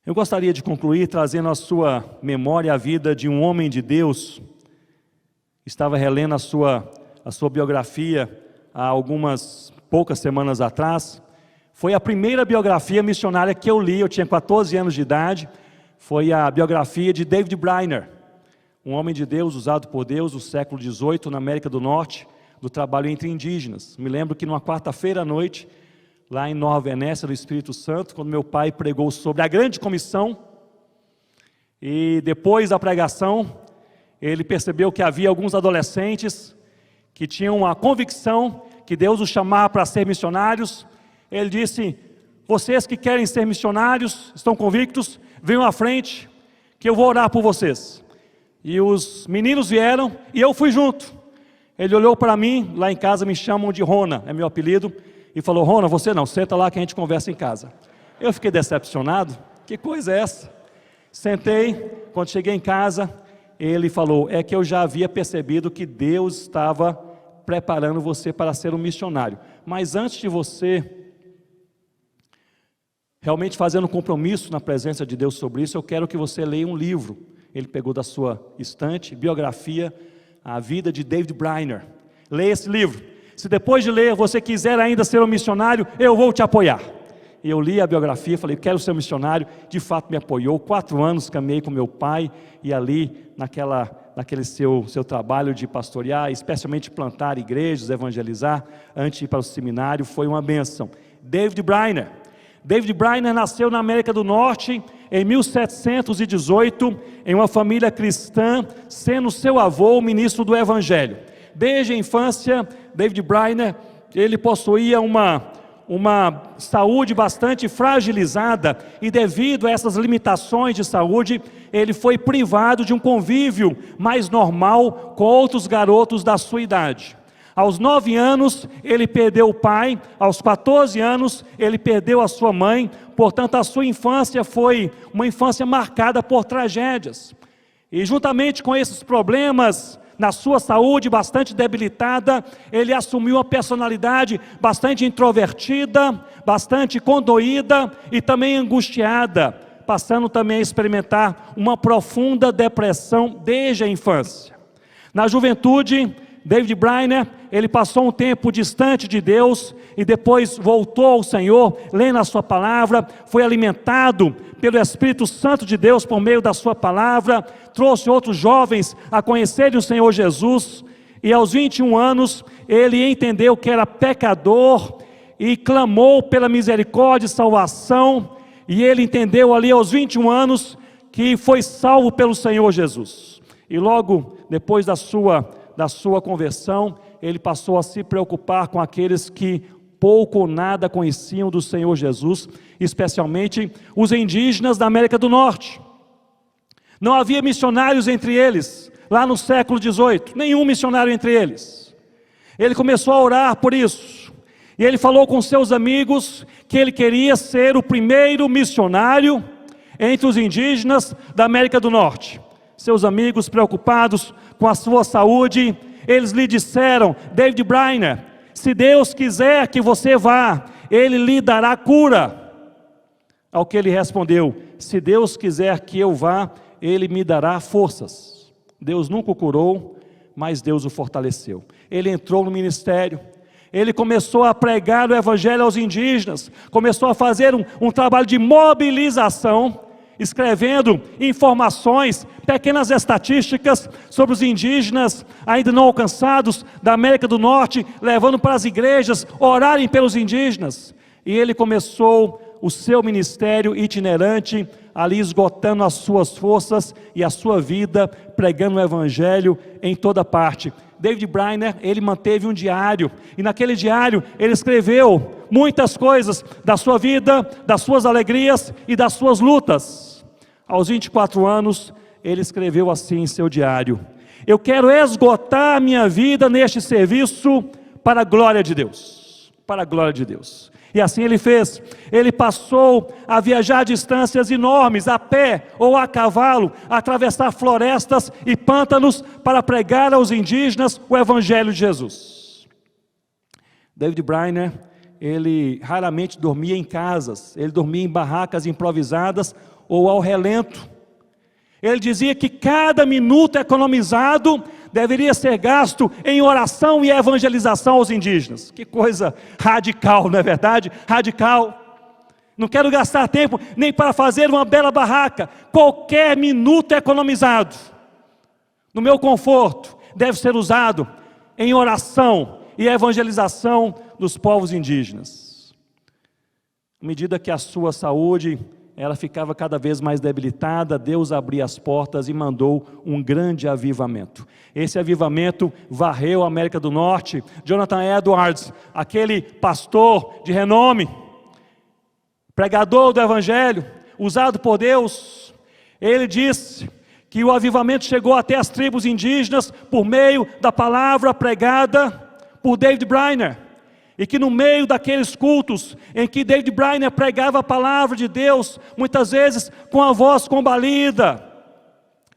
Eu gostaria de concluir trazendo à sua memória a vida de um homem de Deus. Estava relendo a sua biografia há algumas poucas semanas atrás. Foi a primeira biografia missionária que eu li, eu tinha 14 anos de idade. Foi a biografia de David Brainerd, um homem de Deus usado por Deus do século XVIII na América do Norte, do trabalho entre indígenas. Me lembro que numa quarta-feira à noite, lá em Nova Venécia, do Espírito Santo, quando meu pai pregou sobre a grande comissão, e depois da pregação, ele percebeu que havia alguns adolescentes que tinham a convicção que Deus os chamava para ser missionários. Ele disse: vocês que querem ser missionários, estão convictos, venham à frente, que eu vou orar por vocês. E os meninos vieram, e eu fui junto. Ele olhou para mim, lá em casa me chamam de Rona, é meu apelido, e falou: Rona, você não, senta lá que a gente conversa em casa. Eu fiquei decepcionado, que coisa é essa? Sentei, quando cheguei em casa, ele falou: é que eu já havia percebido que Deus estava preparando você para ser um missionário. Mas antes de você realmente fazer um compromisso na presença de Deus sobre isso, eu quero que você leia um livro. Ele pegou da sua estante, biografia, A Vida de David Brainerd. Leia esse livro. Se depois de ler você quiser ainda ser um missionário, eu vou te apoiar. E eu li a biografia, falei: quero ser um missionário. De fato me apoiou. 4 anos caminhei com meu pai, e ali naquele seu trabalho de pastorear, especialmente plantar igrejas, evangelizar, antes de ir para o seminário, foi uma bênção. David Brainerd nasceu na América do Norte em 1718, em uma família cristã, sendo seu avô o ministro do Evangelho. Desde a infância, David Brainerd, ele possuía uma saúde bastante fragilizada, e devido a essas limitações de saúde, ele foi privado de um convívio mais normal com outros garotos da sua idade. Aos 9 anos, ele perdeu o pai. Aos 14 anos, ele perdeu a sua mãe. Portanto, a sua infância foi uma infância marcada por tragédias. E juntamente com esses problemas, na sua saúde bastante debilitada, ele assumiu uma personalidade bastante introvertida, bastante condoída e também angustiada, passando também a experimentar uma profunda depressão desde a infância. Na juventude, David Brainerd, ele passou um tempo distante de Deus e depois voltou ao Senhor, lendo a sua palavra, foi alimentado pelo Espírito Santo de Deus por meio da sua palavra, trouxe outros jovens a conhecerem o Senhor Jesus, e aos 21 anos ele entendeu que era pecador e clamou pela misericórdia e salvação, e ele entendeu ali aos 21 anos que foi salvo pelo Senhor Jesus. E logo depois da sua conversão, ele passou a se preocupar com aqueles que pouco ou nada conheciam do Senhor Jesus, especialmente os indígenas da América do Norte. Não havia missionários entre eles, lá no século XVIII, nenhum missionário entre eles. Ele começou a orar por isso, e ele falou com seus amigos que ele queria ser o primeiro missionário entre os indígenas da América do Norte. Seus amigos, preocupados com a sua saúde, eles lhe disseram: David Brainerd, se Deus quiser que você vá, Ele lhe dará cura. Ao que ele respondeu: se Deus quiser que eu vá, Ele me dará forças. Deus nunca o curou, mas Deus o fortaleceu. Ele entrou no ministério, ele começou a pregar o Evangelho aos indígenas, começou a fazer um trabalho de mobilização, escrevendo informações, pequenas estatísticas sobre os indígenas ainda não alcançados da América do Norte, levando para as igrejas orarem pelos indígenas. E ele começou o seu ministério itinerante, ali esgotando as suas forças e a sua vida, pregando o Evangelho em toda parte. David Brainerd, ele manteve um diário, e naquele diário ele escreveu muitas coisas da sua vida, das suas alegrias e das suas lutas. Aos 24 anos, ele escreveu assim em seu diário: eu quero esgotar minha vida neste serviço para a glória de Deus, para a glória de Deus. E assim ele fez. Ele passou a viajar distâncias enormes, a pé ou a cavalo, a atravessar florestas e pântanos para pregar aos indígenas o Evangelho de Jesus. David Brainerd, ele raramente dormia em casas, ele dormia em barracas improvisadas ou ao relento. Ele dizia que cada minuto economizado deveria ser gasto em oração e evangelização aos indígenas. Que coisa radical, não é verdade? Radical. Não quero gastar tempo nem para fazer uma bela barraca. Qualquer minuto economizado no meu conforto deve ser usado em oração e evangelização dos povos indígenas. À medida que a sua saúde ela ficava cada vez mais debilitada, Deus abria as portas e mandou um grande avivamento. Esse avivamento varreu a América do Norte. Jonathan Edwards, aquele pastor de renome, pregador do Evangelho, usado por Deus, ele disse que o avivamento chegou até as tribos indígenas por meio da palavra pregada por David Brainerd. E que no meio daqueles cultos em que David Brainerd pregava a palavra de Deus, muitas vezes com a voz combalida,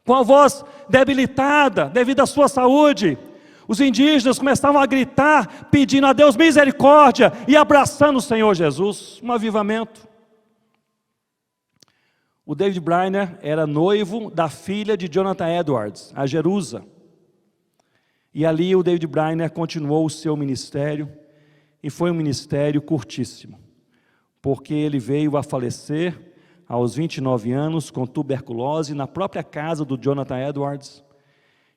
com a voz debilitada devido à sua saúde, os indígenas começavam a gritar, pedindo a Deus misericórdia e abraçando o Senhor Jesus. Um avivamento. O David Brainerd era noivo da filha de Jonathan Edwards, a Jerusa. E ali o David Brainerd continuou o seu ministério. E foi um ministério curtíssimo, porque ele veio a falecer aos 29 anos com tuberculose na própria casa do Jonathan Edwards.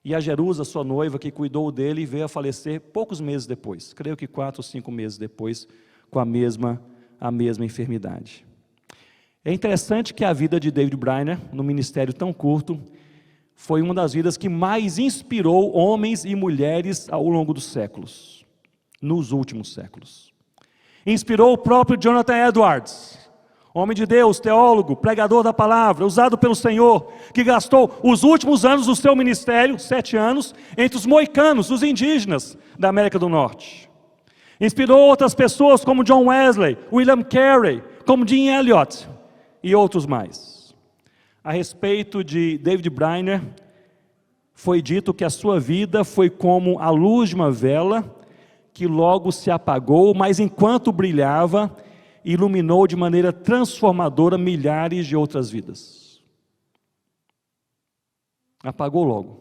E a Jerusa, sua noiva, que cuidou dele, veio a falecer poucos meses depois, creio que 4 ou 5 meses depois, com a mesma enfermidade. É interessante que a vida de David Brainerd, no ministério tão curto, foi uma das vidas que mais inspirou homens e mulheres ao longo dos séculos. Nos últimos séculos. Inspirou o próprio Jonathan Edwards, homem de Deus, teólogo, pregador da palavra, usado pelo Senhor, que gastou os últimos anos do seu ministério, 7 anos, entre os moicanos, os indígenas da América do Norte. Inspirou outras pessoas como John Wesley, William Carey, como Jim Elliot e outros mais. A respeito de David Brainerd, foi dito que a sua vida foi como a luz de uma vela, que logo se apagou, mas enquanto brilhava, iluminou de maneira transformadora milhares de outras vidas. Apagou logo,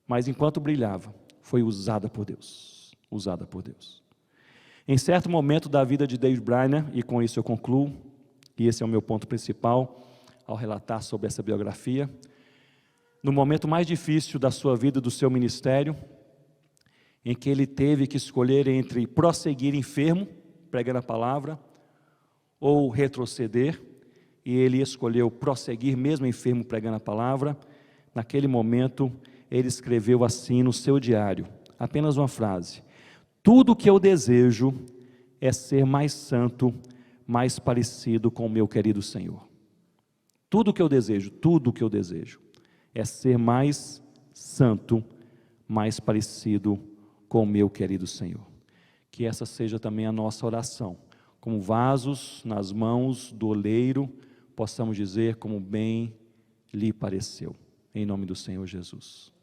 mas enquanto brilhava, foi usada por Deus. Usada por Deus. Em certo momento da vida de David Brainerd, e com isso eu concluo, e esse é o meu ponto principal, ao relatar sobre essa biografia, no momento mais difícil da sua vida e do seu ministério, em que ele teve que escolher entre prosseguir enfermo, pregando a palavra, ou retroceder, e ele escolheu prosseguir mesmo enfermo, pregando a palavra. Naquele momento, ele escreveu assim no seu diário, apenas uma frase: tudo o que eu desejo é ser mais santo, mais parecido com o meu querido Senhor. Tudo o que eu desejo é ser mais santo, mais parecido com o meu querido Senhor. Que essa seja também a nossa oração, como vasos nas mãos do oleiro, possamos dizer como bem lhe pareceu, em nome do Senhor Jesus.